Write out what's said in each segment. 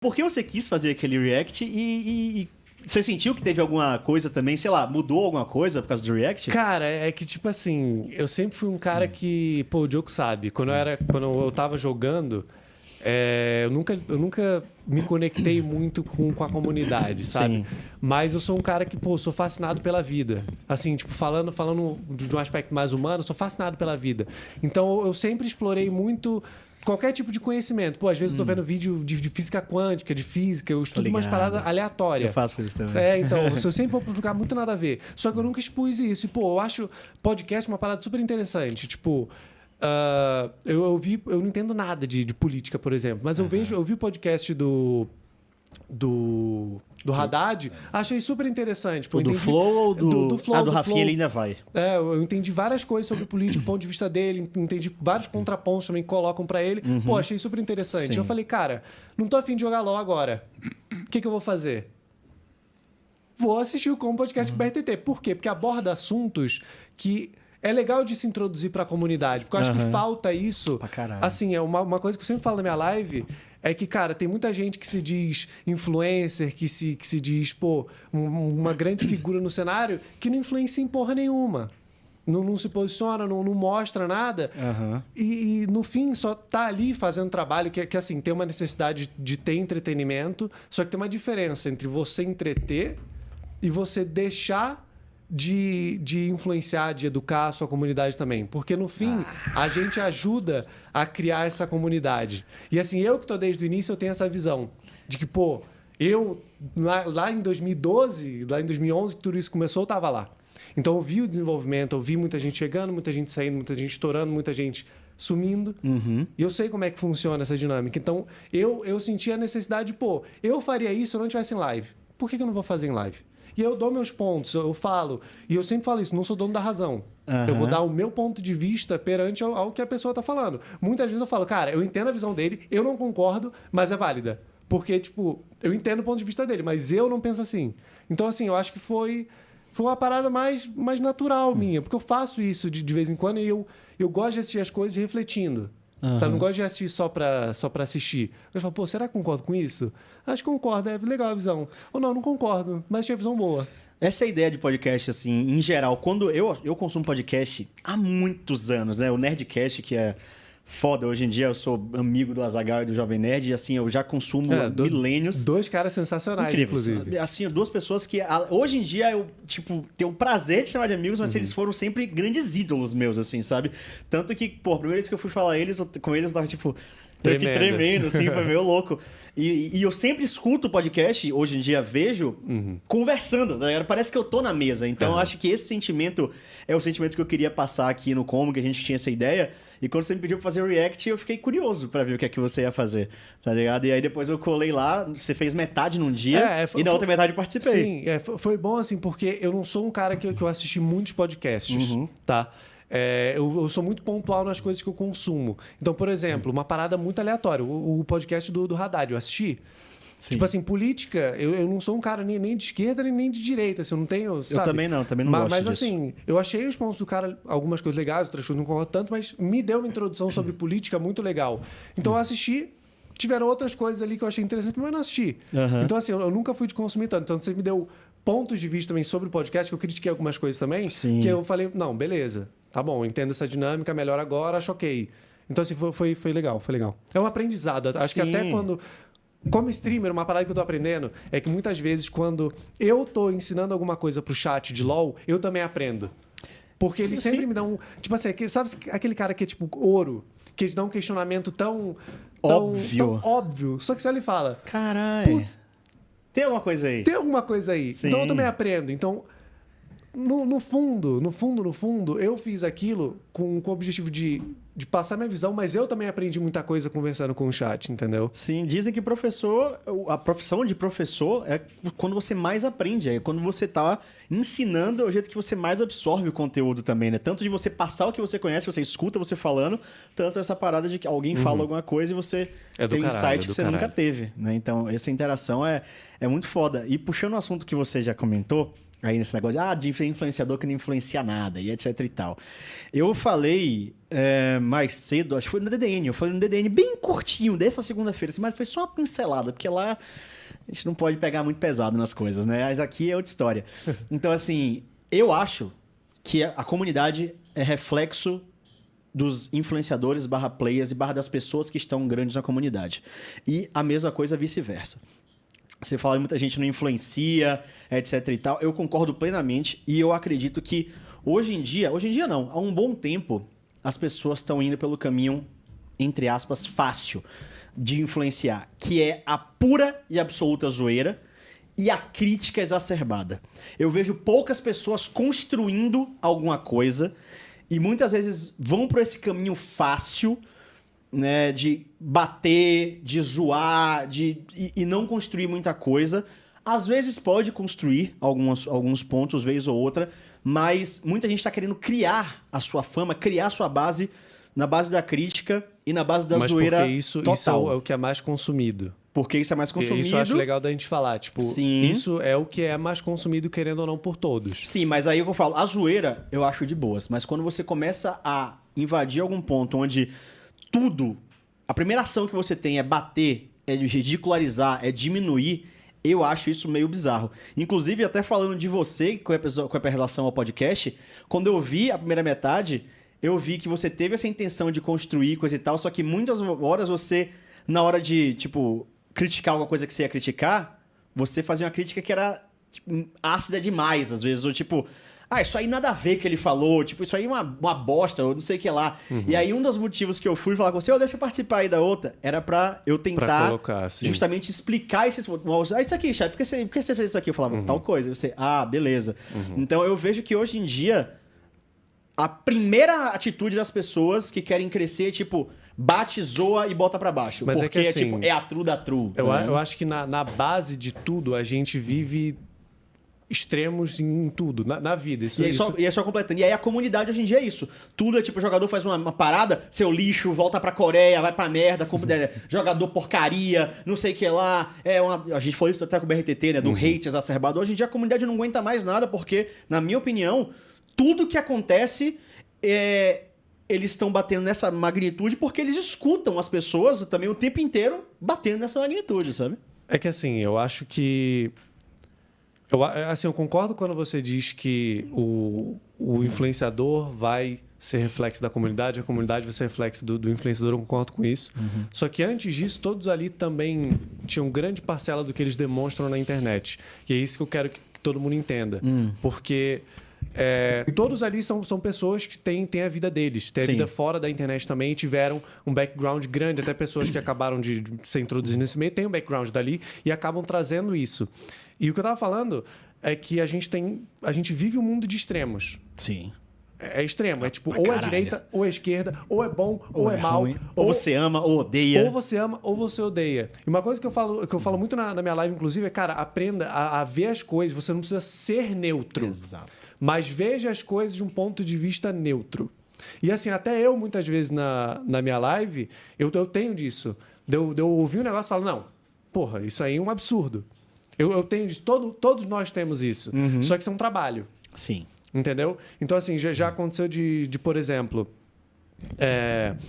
Por que você quis fazer aquele react e você sentiu que teve alguma coisa também, sei lá, mudou alguma coisa por causa do react? Cara, é que tipo assim, eu sempre fui um cara que, pô, o Diogo sabe, quando eu tava jogando, eu nunca me conectei muito com a comunidade, sabe? Sim. Mas eu sou um cara que, pô, sou fascinado pela vida. Assim, tipo, falando de um aspecto mais humano, sou fascinado pela vida. Então, eu sempre explorei muito qualquer tipo de conhecimento. Pô, às vezes eu tô vendo vídeo de física quântica, de física, eu estudo umas paradas aleatórias. Eu faço isso também. Então, eu sempre vou lugar muito nada a ver. Só que eu nunca expus isso. E, pô, eu acho podcast uma parada super interessante. Tipo, eu não entendo nada de política, por exemplo, mas eu vi o podcast do Haddad, achei super interessante. Pô, do Flow ou do Flow? Do Rafinha ele ainda vai. Eu entendi várias coisas sobre política, do ponto de vista dele, entendi vários contrapontos também que colocam pra ele. Pô, achei super interessante. Sim. Eu falei, cara, não tô afim de jogar LOL agora. O que eu vou fazer? Vou assistir o Como Podcast com o BRTT. Por quê? Porque aborda assuntos que é legal de se introduzir para a comunidade. Porque eu acho que falta isso. Pra caralho. Assim, é uma coisa que eu sempre falo na minha live é que, cara, tem muita gente que se diz influencer, que se diz, pô, uma grande figura no cenário, que não influencia em porra nenhuma. Não se posiciona, não mostra nada. E no fim, só tá ali fazendo trabalho que assim, tem uma necessidade de ter entretenimento, só que tem uma diferença entre você entreter e você deixar de influenciar, de educar a sua comunidade também. Porque, no fim, a gente ajuda a criar essa comunidade. E, assim, eu que tô desde o início, eu tenho essa visão de que, pô, eu, lá em 2012, lá em 2011, que tudo isso começou, eu tava lá. Então, eu vi o desenvolvimento, eu vi muita gente chegando, muita gente saindo, muita gente estourando, muita gente sumindo. E eu sei como é que funciona essa dinâmica. Então, eu senti a necessidade de, pô, eu faria isso se eu não estivesse em live. Por que eu não vou fazer em live? E eu dou meus pontos, eu falo. E eu sempre falo isso, não sou dono da razão. Eu vou dar o meu ponto de vista perante ao que a pessoa tá falando. Muitas vezes eu falo, cara, eu entendo a visão dele, eu não concordo, mas é válida. Porque, tipo, eu entendo o ponto de vista dele, mas eu não penso assim. Então, assim, eu acho que foi uma parada mais natural minha. Porque eu faço isso de vez em quando e eu gosto de assistir as coisas refletindo. Sabe? Não gosto de assistir só pra assistir. Eu falo, pô, será que concordo com isso? Acho que concordo, é legal a visão. Ou não concordo, mas tinha visão boa. Essa ideia de podcast, assim, em geral, quando eu consumo podcast há muitos anos, né? O Nerdcast, que é foda, hoje em dia eu sou amigo do Azaghal e do Jovem Nerd, e assim, eu já consumo há milênios. Dois caras sensacionais, inclusive. Assim, duas pessoas que hoje em dia eu, tipo, tenho o prazer de chamar de amigos, mas eles foram sempre grandes ídolos meus, assim, sabe? Tanto que, pô, a primeira vez que eu fui falar com eles, eu tava, tipo, tremendo, assim, foi meio louco. E eu sempre escuto o podcast, hoje em dia vejo, conversando, né? Parece que eu tô na mesa. Então, eu acho que esse sentimento é o sentimento que eu queria passar aqui no Como, que a gente tinha essa ideia. E quando você me pediu pra fazer o react, eu fiquei curioso pra ver o que é que você ia fazer, tá ligado? E aí depois eu colei lá, você fez metade num dia e na outra metade eu participei. Sim, foi bom assim, porque eu não sou um cara que eu assisti muitos podcasts, tá? Eu sou muito pontual nas coisas que eu consumo. Então, por exemplo, uma parada muito aleatória, o podcast do Haddad, eu assisti. Sim. Tipo assim, política, eu não sou um cara nem de esquerda nem de direita, assim, eu não tenho, sabe? Eu também não gosto mas disso. assim, eu achei os pontos do cara, algumas coisas legais, outras coisas não concordo tanto, mas me deu uma introdução sobre política muito legal. Então eu assisti, tiveram outras coisas ali que eu achei interessante, mas não assisti. Então assim, eu nunca fui de consumir tanto. Então você me deu pontos de vista também sobre o podcast, que eu critiquei algumas coisas também, que eu falei, não, beleza, tá bom, entendo essa dinâmica, melhor agora, acho ok. Então assim, foi legal, foi legal. É um aprendizado, acho que até quando... Como streamer, uma parada que eu tô aprendendo é que muitas vezes quando eu tô ensinando alguma coisa pro chat de LoL, eu também aprendo. Porque eles sempre me dão... Tipo assim, sabe aquele cara que é tipo ouro? Que eles dão um questionamento tão óbvio. Só que você olha e fala... Caralho. Putz, tem alguma coisa aí. tem alguma coisa aí. Sim. Então eu também aprendo. Então, no fundo, eu fiz aquilo com o objetivo de passar minha visão, mas eu também aprendi muita coisa conversando com o chat, entendeu? Sim, dizem que a profissão de professor é quando você mais aprende, é quando você tá ensinando, é o jeito que você mais absorve o conteúdo também, né? Tanto de você passar o que você conhece, você escuta você falando, tanto essa parada de que alguém fala alguma coisa e você tem um insight que você nunca teve, né? Então, essa interação é muito foda. E puxando o assunto que você já comentou, aí nesse negócio de influenciador que não influencia nada e etc e tal. Eu falei mais cedo, acho que foi no DDN, eu falei no DDN bem curtinho dessa segunda-feira, assim, mas foi só uma pincelada, porque lá a gente não pode pegar muito pesado nas coisas, né? Mas aqui é outra história. Então, assim, eu acho que a comunidade é reflexo dos influenciadores /players e das pessoas que estão grandes na comunidade. E a mesma coisa vice-versa. Você fala que muita gente não influencia, etc e tal. Eu concordo plenamente e eu acredito que hoje em dia não, há um bom tempo, as pessoas estão indo pelo caminho, entre aspas, fácil de influenciar, que é a pura e absoluta zoeira e a crítica exacerbada. Eu vejo poucas pessoas construindo alguma coisa e muitas vezes vão por esse caminho fácil, né, de bater, de zoar, e não construir muita coisa. Às vezes pode construir alguns pontos, vez ou outra, mas muita gente está querendo criar a sua fama, criar a sua base na base da crítica e na base da zoeira porque isso total. É o que é mais consumido. Porque isso é mais consumido. Isso eu acho legal da gente falar. Tipo, Sim. Isso é o que é mais consumido, querendo ou não, por todos. Sim, mas aí eu falo, a zoeira eu acho de boas, mas quando você começa a invadir algum ponto onde tudo, a primeira ação que você tem é bater, é ridicularizar, é diminuir, eu acho isso meio bizarro. Inclusive, até falando de você, com a relação ao podcast, quando eu vi a primeira metade, eu vi que você teve essa intenção de construir coisa e tal, só que muitas horas você, na hora de, tipo, criticar alguma coisa que você ia criticar, você fazia uma crítica que era tipo, ácida demais, às vezes, ou tipo... isso aí nada a ver que ele falou, tipo, isso aí é uma bosta, ou não sei o que lá. Uhum. E aí um dos motivos que eu fui falar com você, deixa eu participar aí da outra, era pra eu tentar colocar, justamente explicar esses... isso aqui, chat, por que você fez isso aqui? Eu falava, tal coisa. Você, beleza. Então eu vejo que hoje em dia, a primeira atitude das pessoas que querem crescer é tipo... bate, zoa e bota pra baixo. Mas porque assim, é a true da true. Eu acho que na base de tudo, a gente vive... extremos em tudo, na vida. E aí só completando. E aí a comunidade hoje em dia é isso. Tudo é tipo, o jogador faz uma parada, seu lixo, volta pra Coreia, vai pra merda, jogador porcaria, não sei o que lá. A gente falou isso até com o BRTT, né? Do hate exacerbado. Hoje em dia a comunidade não aguenta mais nada, porque, na minha opinião, tudo que acontece eles estão batendo nessa magnitude porque eles escutam as pessoas também o tempo inteiro batendo nessa magnitude, sabe? É que assim, eu acho que... eu concordo quando você diz que o influenciador vai ser reflexo da comunidade, a comunidade vai ser reflexo do influenciador, eu concordo com isso. Só que antes disso, todos ali também tinham grande parcela do que eles demonstram na internet. E é isso que eu quero que todo mundo entenda. Porque todos ali são pessoas que têm a vida deles, têm a vida fora da internet também, tiveram um background grande, até pessoas que acabaram de ser introduzidas nesse meio, têm um background dali e acabam trazendo isso. E o que eu estava falando é que a gente vive um mundo de extremos. Sim. É extremo. É tipo, ou é direita, ou é esquerda, ou é bom, ou é mal. Ou você ama, ou odeia. Ou você ama, ou você odeia. E uma coisa que eu falo muito na minha live, inclusive, é, cara, aprenda a ver as coisas. Você não precisa ser neutro. Exato. Mas veja as coisas de um ponto de vista neutro. E assim, até eu, muitas vezes, na minha live, eu tenho disso. De eu ouvir um negócio e falar, não, porra, isso aí é um absurdo. Eu tenho disso. Todos nós temos isso. Só que isso é um trabalho. Sim. Entendeu? Então, assim, já aconteceu de por exemplo,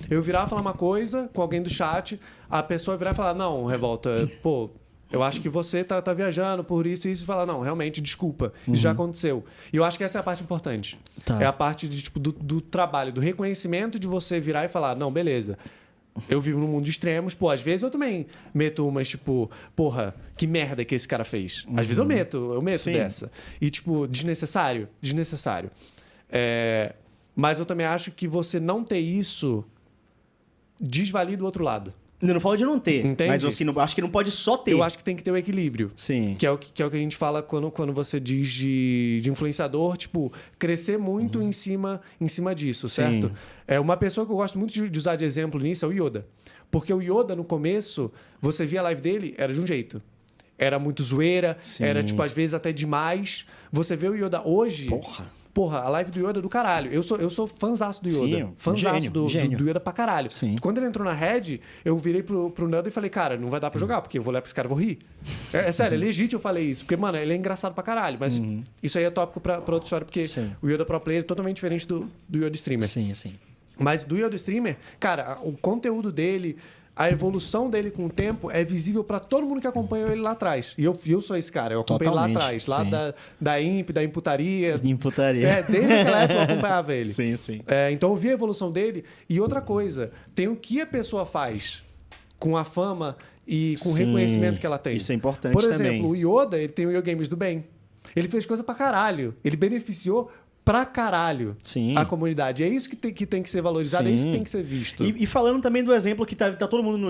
eu virar e falar uma coisa com alguém do chat, a pessoa virar e falar, não, Revolta, pô, eu acho que você tá viajando por isso e isso, e falar, não, realmente, desculpa, isso já aconteceu. E eu acho que essa é a parte importante. É a parte do trabalho, do reconhecimento de você virar e falar, não, beleza, eu vivo num mundo de extremos, pô, às vezes eu também meto umas, tipo, porra, que merda que esse cara fez. Às vezes eu meto Sim. dessa. E, tipo, desnecessário. Mas eu também acho que você não ter isso desvalida o outro lado. Eu não falo de não ter, Entende? mas assim, acho que não pode só ter. Eu acho que tem que ter o equilíbrio. Sim. Que é o que a gente fala quando você diz de influenciador, tipo, crescer muito em cima disso, certo? Sim. Uma pessoa que eu gosto muito de usar de exemplo nisso é o Yoda. Porque o Yoda, no começo, você via a live dele, era de um jeito. Era muito zoeira, era, tipo, às vezes até demais. Você vê o Yoda hoje... Porra! porra, a live do Yoda é do caralho. Eu sou fãzaço do Yoda. Sim, Fãzaço do Yoda pra caralho. Sim. Quando ele entrou na Red, eu virei pro Nando e falei, cara, não vai dar pra jogar, porque eu vou olhar pra esse cara e vou rir. É sério, é legítimo eu falei isso. Porque, mano, ele é engraçado pra caralho. Mas isso aí é tópico pra outra história, porque o Yoda Pro Player é totalmente diferente do Yoda Streamer. Sim, sim. Mas do Yoda Streamer, cara, o conteúdo dele, a evolução dele com o tempo é visível pra todo mundo que acompanhou ele lá atrás. E eu sou esse cara, eu acompanhei lá atrás, lá da Imp, da Imputaria. Imputaria. Desde aquela época eu acompanhava ele. Sim, sim. Então eu vi a evolução dele. E outra coisa, tem o que a pessoa faz com a fama e com o reconhecimento que ela tem. Isso é importante também. Por exemplo, também. o Yoda, ele tem o Yo Games do Bem. Ele fez coisa pra caralho. Ele beneficiou pra caralho a comunidade. É isso que tem que ser valorizado, é isso que tem que ser visto. E falando também do exemplo que tá todo mundo no